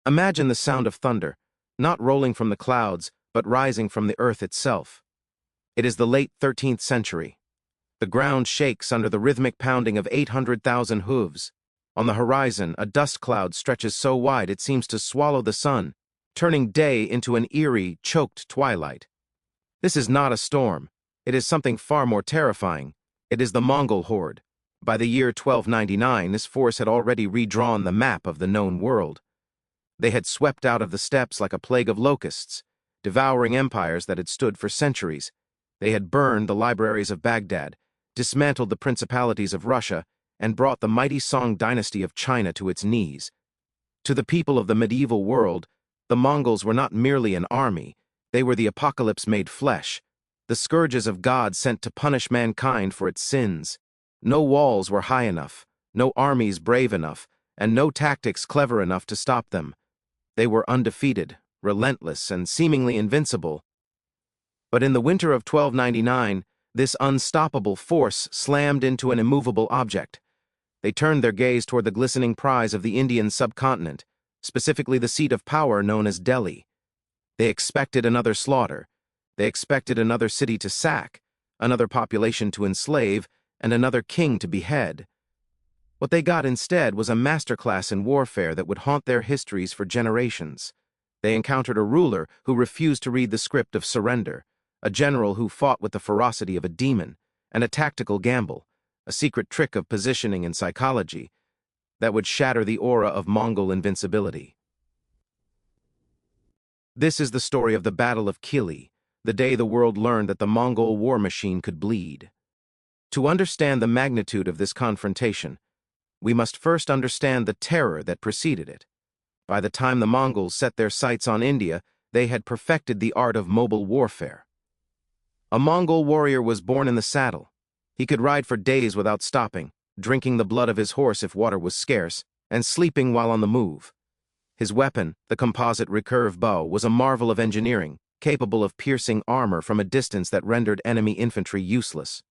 Imagine the sound of thunder, not rolling from the clouds, but rising from the earth itself. It is the late 13th century. The ground shakes under the rhythmic pounding of 800,000 hooves. On the horizon, a dust cloud stretches so wide it seems to swallow the sun, turning day into an eerie, choked twilight. This is not a storm. It is something far more terrifying. It is the Mongol horde. By the year 1299, this force had already redrawn the map of the known world. They had swept out of the steppes like a plague of locusts, devouring empires that had stood for centuries. They had burned the libraries of Baghdad, dismantled the principalities of Russia, and brought the mighty Song dynasty of China to its knees. To the people of the medieval world, the Mongols were not merely an army, they were the apocalypse made flesh, the scourges of God sent to punish mankind for its sins. No walls were high enough, no armies brave enough, and no tactics clever enough to stop them. They were undefeated, relentless, and seemingly invincible. But in the winter of 1299, this unstoppable force slammed into an immovable object. They turned their gaze toward the glistening prize of the Indian subcontinent, specifically the seat of power known as Delhi. They expected another slaughter. They expected another city to sack, another population to enslave, and another king to behead. What they got instead was a masterclass in warfare that would haunt their histories for generations. They encountered a ruler who refused to read the script of surrender, a general who fought with the ferocity of a demon, and a tactical gamble, a secret trick of positioning and psychology, that would shatter the aura of Mongol invincibility. This is the story of the Battle of Kili, the day the world learned that the Mongol war machine could bleed. To understand the magnitude of this confrontation, we must first understand the terror that preceded it. By the time the Mongols set their sights on India, they had perfected the art of mobile warfare. A Mongol warrior was born in the saddle. He could ride for days without stopping, drinking the blood of his horse if water was scarce, and sleeping while on the move. His weapon, the composite recurve bow, was a marvel of engineering, capable of piercing armor from a distance that rendered enemy infantry useless.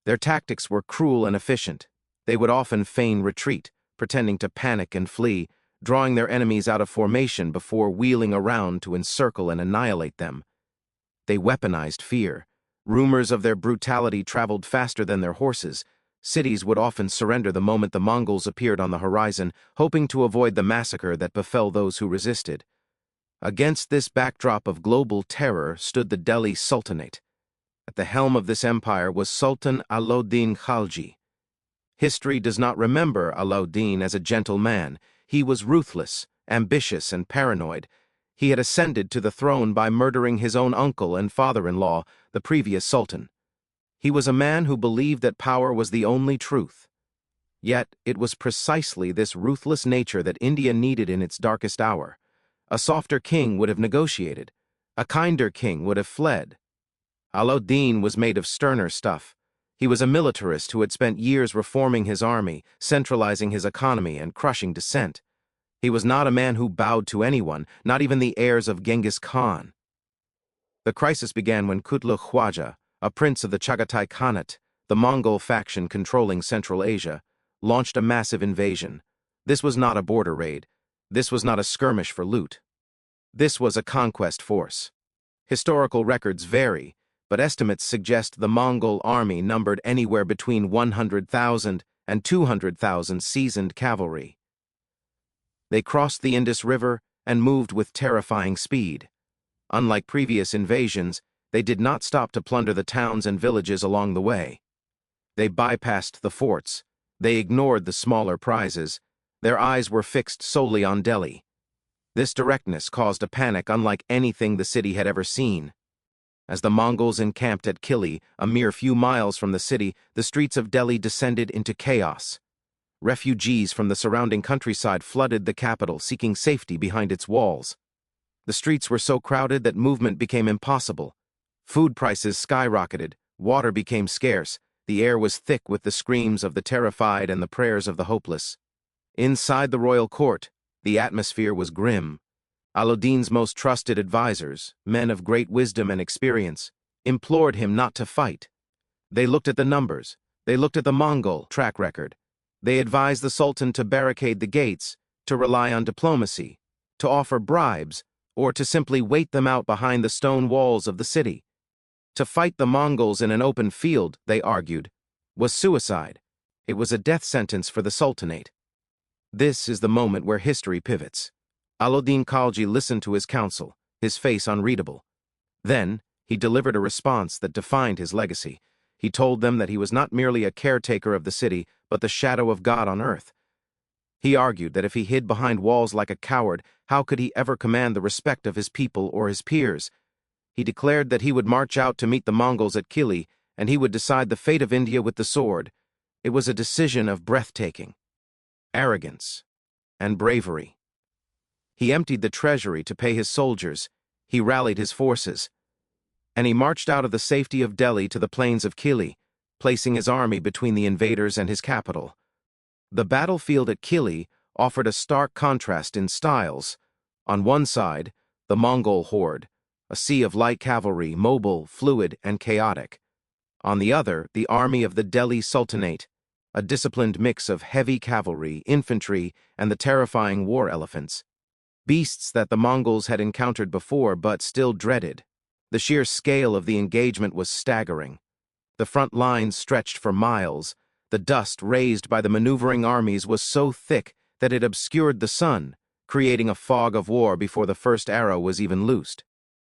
Their tactics were cruel and efficient. They would often feign retreat, pretending to panic and flee, drawing their enemies out of formation before wheeling around to encircle and annihilate them. They weaponized fear. Rumors of their brutality traveled faster than their horses. Cities would often surrender the moment the Mongols appeared on the horizon, hoping to avoid the massacre that befell those who resisted. Against this backdrop of global terror stood the Delhi Sultanate. At the helm of this empire was Sultan Alauddin Khalji. History does not remember Alauddin as a gentle man. He was ruthless, ambitious, and paranoid. He had ascended to the throne by murdering his own uncle and father-in-law, the previous sultan. He was a man who believed that power was the only truth. Yet it was precisely this ruthless nature that India needed in its darkest hour. A softer king would have negotiated. A kinder king would have fled. Alauddin was made of sterner stuff. He was a militarist who had spent years reforming his army, centralizing his economy, and crushing dissent. He was not a man who bowed to anyone, not even the heirs of Genghis Khan. The crisis began when Kutluk Khwaja, a prince of the Chagatai Khanate, the Mongol faction controlling Central Asia, launched a massive invasion. This was not a border raid. This was not a skirmish for loot. This was a conquest force. Historical records vary, but estimates suggest the Mongol army numbered anywhere between 100,000 and 200,000 seasoned cavalry. They crossed the Indus River and moved with terrifying speed. Unlike previous invasions, they did not stop to plunder the towns and villages along the way. They bypassed the forts. They ignored the smaller prizes. Their eyes were fixed solely on Delhi. This directness caused a panic unlike anything the city had ever seen. As the Mongols encamped at Kili, a mere few miles from the city, the streets of Delhi descended into chaos. Refugees from the surrounding countryside flooded the capital, seeking safety behind its walls. The streets were so crowded that movement became impossible. Food prices skyrocketed, water became scarce, the air was thick with the screams of the terrified and the prayers of the hopeless. Inside the royal court, the atmosphere was grim. Alauddin's most trusted advisors, men of great wisdom and experience, implored him not to fight. They looked at the numbers. They looked at the Mongol track record. They advised the Sultan to barricade the gates, to rely on diplomacy. to offer bribes, or to simply wait them out behind the stone walls of the city. To fight the Mongols in an open field, they argued, was suicide. It was a death sentence for the Sultanate. This is the moment where history pivots. Alauddin Khalji listened to his counsel, his face unreadable. Then, he delivered a response that defined his legacy. He told them that he was not merely a caretaker of the city, but the shadow of God on earth. He argued that if he hid behind walls like a coward, how could he ever command the respect of his people or his peers? He declared that he would march out to meet the Mongols at Kili, and he would decide the fate of India with the sword. It was a decision of breathtaking arrogance and bravery. He emptied the treasury to pay his soldiers, he rallied his forces, and he marched out of the safety of Delhi to the plains of Kili, placing his army between the invaders and his capital. The battlefield at Kili offered a stark contrast in styles. On one side, the Mongol horde, a sea of light cavalry, mobile, fluid, and chaotic. On the other, the army of the Delhi Sultanate, a disciplined mix of heavy cavalry, infantry, and the terrifying war elephants. Beasts that the Mongols had encountered before but still dreaded. The sheer scale of the engagement was staggering. The front lines stretched for miles. The dust raised by the maneuvering armies was so thick that it obscured the sun, creating a fog of war before the first arrow was even loosed.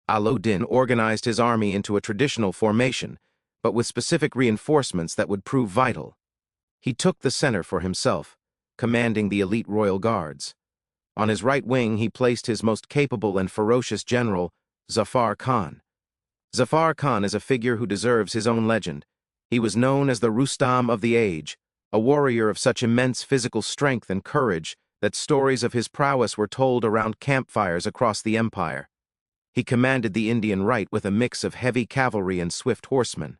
Alauddin organized his army into a traditional formation, but with specific reinforcements that would prove vital. He took the center for himself, commanding the elite royal guards. On his right wing, he placed his most capable and ferocious general, Zafar Khan. Zafar Khan is a figure who deserves his own legend. He was known as the Rustam of the age, a warrior of such immense physical strength and courage that stories of his prowess were told around campfires across the empire. He commanded the Indian right with a mix of heavy cavalry and swift horsemen.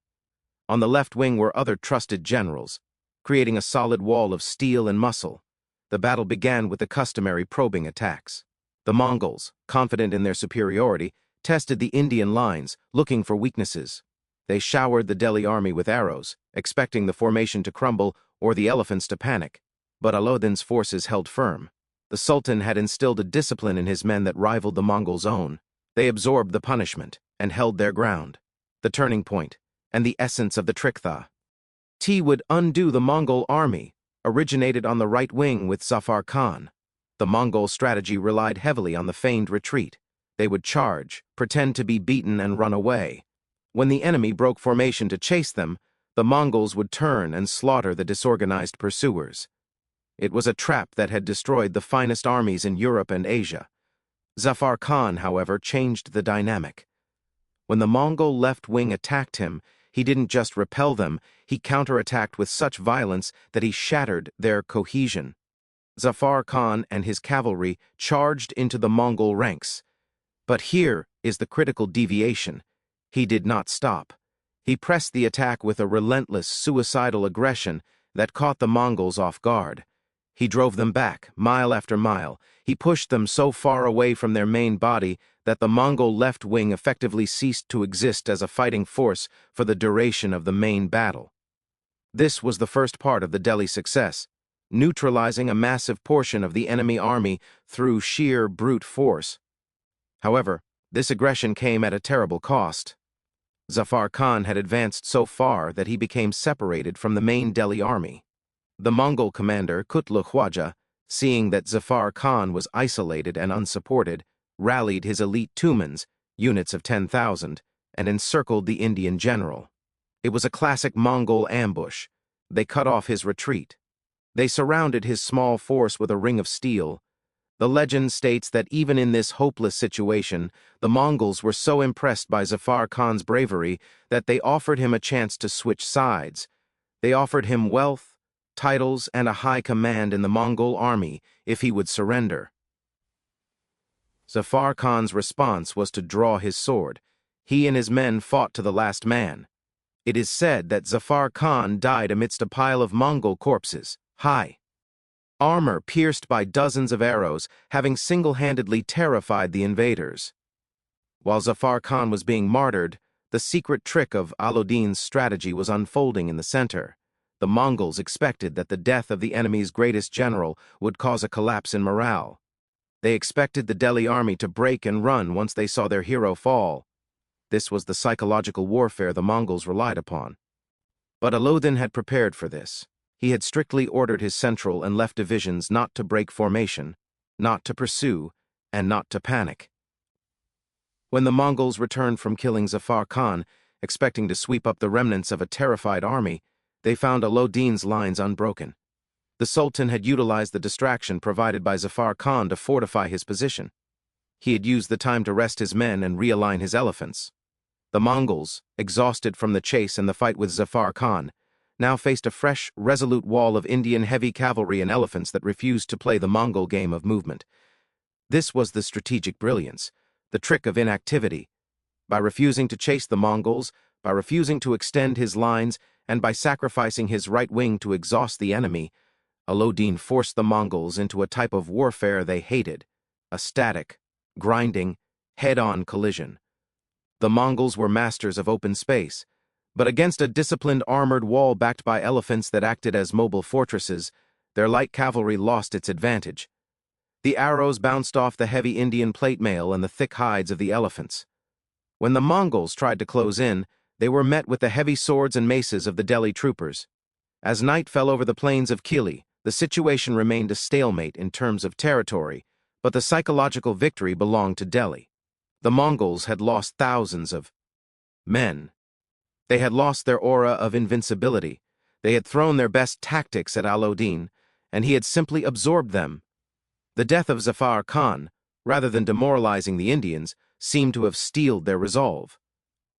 On the left wing were other trusted generals, creating a solid wall of steel and muscle. The battle began with the customary probing attacks. The Mongols, confident in their superiority, tested the Indian lines, looking for weaknesses. They showered the Delhi army with arrows, expecting the formation to crumble or the elephants to panic. But Alauddin's forces held firm. The Sultan had instilled a discipline in his men that rivaled the Mongols' own. They absorbed the punishment and held their ground. The turning point, and the essence of the Triktha. T would undo the Mongol army, originated on the right wing with Zafar Khan. The Mongol strategy relied heavily on the feigned retreat. They would charge, pretend to be beaten, and run away. When the enemy broke formation to chase them, the Mongols would turn and slaughter the disorganized pursuers. It was a trap that had destroyed the finest armies in Europe and Asia. Zafar Khan, however, changed the dynamic. When the Mongol left wing attacked him, he didn't just repel them, he counterattacked with such violence that he shattered their cohesion. Zafar Khan and his cavalry charged into the Mongol ranks. But here is the critical deviation. He did not stop. He pressed the attack with a relentless, suicidal aggression that caught the Mongols off guard. He drove them back, mile after mile. He pushed them so far away from their main body that the Mongol left wing effectively ceased to exist as a fighting force for the duration of the main battle. This was the first part of the Delhi success, neutralizing a massive portion of the enemy army through sheer brute force. However, this aggression came at a terrible cost. Zafar Khan had advanced so far that he became separated from the main Delhi army. The Mongol commander, Kutluk Khwaja, seeing that Zafar Khan was isolated and unsupported, rallied his elite Tumans, units of 10,000, and encircled the Indian general. It was a classic Mongol ambush. They cut off his retreat. They surrounded his small force with a ring of steel. The legend states that even in this hopeless situation, the Mongols were so impressed by Zafar Khan's bravery that they offered him a chance to switch sides. They offered him wealth, titles, and a high command in the Mongol army if he would surrender. Zafar Khan's response was to draw his sword. He and his men fought to the last man. It is said that Zafar Khan died amidst a pile of Mongol corpses, armor pierced by dozens of arrows, having single-handedly terrified the invaders. While Zafar Khan was being martyred, the secret trick of Alauddin's strategy was unfolding in the center. The Mongols expected that the death of the enemy's greatest general would cause a collapse in morale. They expected the Delhi army to break and run once they saw their hero fall. This was the psychological warfare the Mongols relied upon. But Alauddin had prepared for this. He had strictly ordered his central and left divisions not to break formation, not to pursue, and not to panic. When the Mongols returned from killing Zafar Khan, expecting to sweep up the remnants of a terrified army, they found Alauddin's lines unbroken. The Sultan had utilized the distraction provided by Zafar Khan to fortify his position. He had used the time to rest his men and realign his elephants. The Mongols, exhausted from the chase and the fight with Zafar Khan, now faced a fresh, resolute wall of Indian heavy cavalry and elephants that refused to play the Mongol game of movement. This was the strategic brilliance, the trick of inactivity. By refusing to chase the Mongols, by refusing to extend his lines, and by sacrificing his right wing to exhaust the enemy, Alauddin forced the Mongols into a type of warfare they hated, a static, grinding, head-on collision. The Mongols were masters of open space, but against a disciplined armored wall backed by elephants that acted as mobile fortresses, their light cavalry lost its advantage. The arrows bounced off the heavy Indian plate mail and the thick hides of the elephants. When the Mongols tried to close in, they were met with the heavy swords and maces of the Delhi troopers. As night fell over the plains of Kili, the situation remained a stalemate in terms of territory, but the psychological victory belonged to Delhi. The Mongols had lost thousands of men. They had lost their aura of invincibility. They had thrown their best tactics at Alauddin, and he had simply absorbed them. The death of Zafar Khan, rather than demoralizing the Indians, seemed to have steeled their resolve.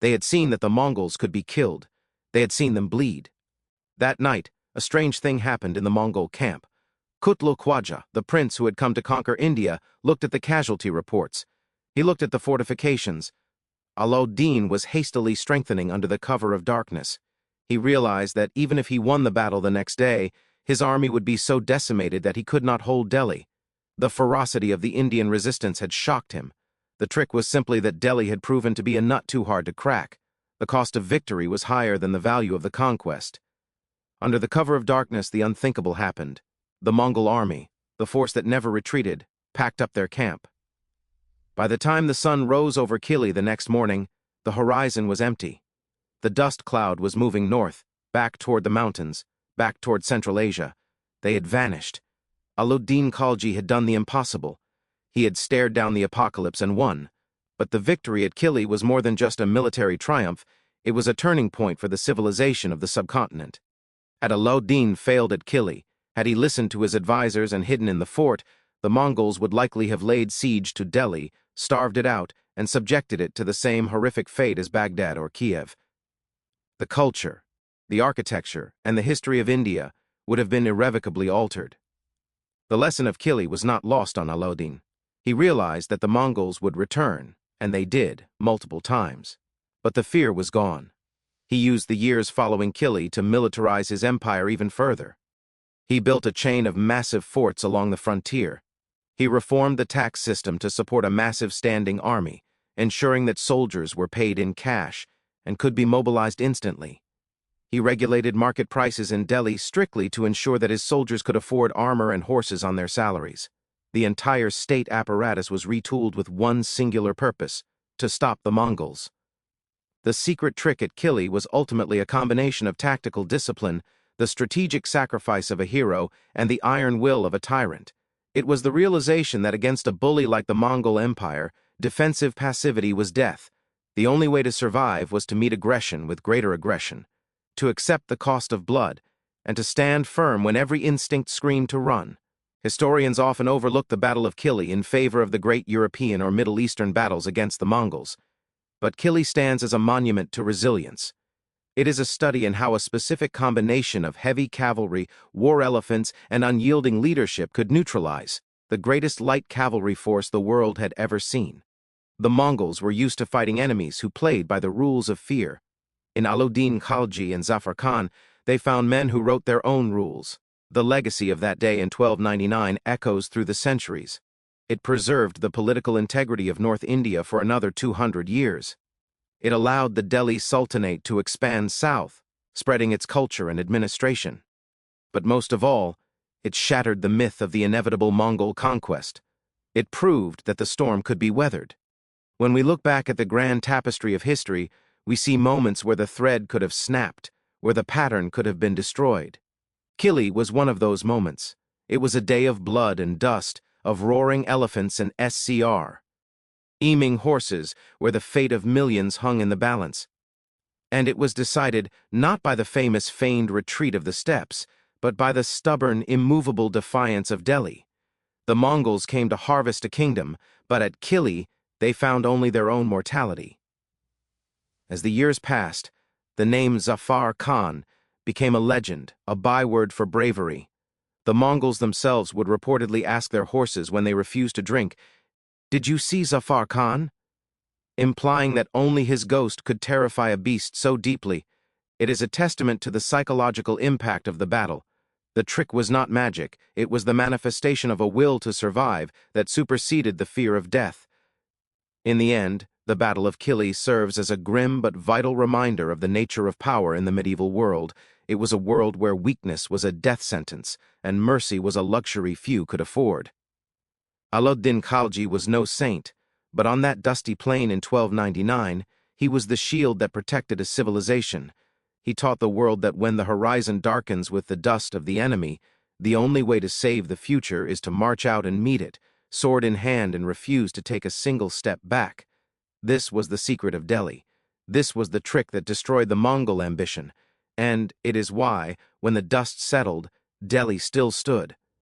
They had seen that the Mongols could be killed. They had seen them bleed. That night, a strange thing happened in the Mongol camp. Kutluk Khwaja, the prince who had come to conquer India, looked at the casualty reports. He looked at the fortifications. Alauddin was hastily strengthening under the cover of darkness. He realized that even if he won the battle the next day, his army would be so decimated that he could not hold Delhi. The ferocity of the Indian resistance had shocked him. The trick was simply that Delhi had proven to be a nut too hard to crack. The cost of victory was higher than the value of the conquest. Under the cover of darkness, the unthinkable happened. The Mongol army, the force that never retreated, packed up their camp. By the time the sun rose over Kili the next morning, the horizon was empty. The dust cloud was moving north, back toward the mountains, back toward Central Asia. They had vanished. Alauddin Khalji had done the impossible. He had stared down the apocalypse and won. But the victory at Kili was more than just a military triumph. It was a turning point for the civilization of the subcontinent. Had Alauddin failed at Kili, had he listened to his advisors and hidden in the fort, the Mongols would likely have laid siege to Delhi, starved it out, and subjected it to the same horrific fate as Baghdad or Kiev. The culture, the architecture, and the history of India would have been irrevocably altered. The lesson of Kili was not lost on Alauddin. He realized that the Mongols would return, and they did, multiple times. But the fear was gone. He used the years following Kili to militarize his empire even further. He built a chain of massive forts along the frontier. He reformed the tax system to support a massive standing army, ensuring that soldiers were paid in cash and could be mobilized instantly. He regulated market prices in Delhi strictly to ensure that his soldiers could afford armor and horses on their salaries. The entire state apparatus was retooled with one singular purpose: to stop the Mongols. The secret trick at Kili was ultimately a combination of tactical discipline, the strategic sacrifice of a hero, and the iron will of a tyrant. It was the realization that against a bully like the Mongol Empire, defensive passivity was death. The only way to survive was to meet aggression with greater aggression, to accept the cost of blood, and to stand firm when every instinct screamed to run. Historians often overlook the Battle of Kili in favor of the great European or Middle Eastern battles against the Mongols. But Kili stands as a monument to resilience. It is a study in how a specific combination of heavy cavalry, war elephants, and unyielding leadership could neutralize the greatest light cavalry force the world had ever seen. The Mongols were used to fighting enemies who played by the rules of fear. In Alauddin Khalji and Zafar Khan, they found men who wrote their own rules. The legacy of that day in 1299 echoes through the centuries. It preserved the political integrity of North India for another 200 years. It allowed the Delhi Sultanate to expand south, spreading its culture and administration. But most of all, it shattered the myth of the inevitable Mongol conquest. It proved that the storm could be weathered. When we look back at the grand tapestry of history, we see moments where the thread could have snapped, where the pattern could have been destroyed. Kili was one of those moments. It was a day of blood and dust, of roaring elephants and eeming horses, where the fate of millions hung in the balance. And it was decided not by the famous feigned retreat of the steppes, but by the stubborn, immovable defiance of Delhi. The Mongols came to harvest a kingdom, but at Kili they found only their own mortality. As the years passed, the name Zafar Khan became a legend, a byword for bravery. The Mongols themselves would reportedly ask their horses when they refused to drink, "Did you see Zafar Khan?" implying that only his ghost could terrify a beast so deeply. It is a testament to the psychological impact of the battle. The trick was not magic, it was the manifestation of a will to survive that superseded the fear of death. In the end, the Battle of Kili serves as a grim but vital reminder of the nature of power in the medieval world. It was a world where weakness was a death sentence, and mercy was a luxury few could afford. Alauddin Khalji was no saint, but on that dusty plain in 1299, he was the shield that protected a civilization. He taught the world that when the horizon darkens with the dust of the enemy, the only way to save the future is to march out and meet it, sword in hand, and refuse to take a single step back. This was the secret of Delhi. This was the trick that destroyed the Mongol ambition. And it is why, when the dust settled, Delhi still stood,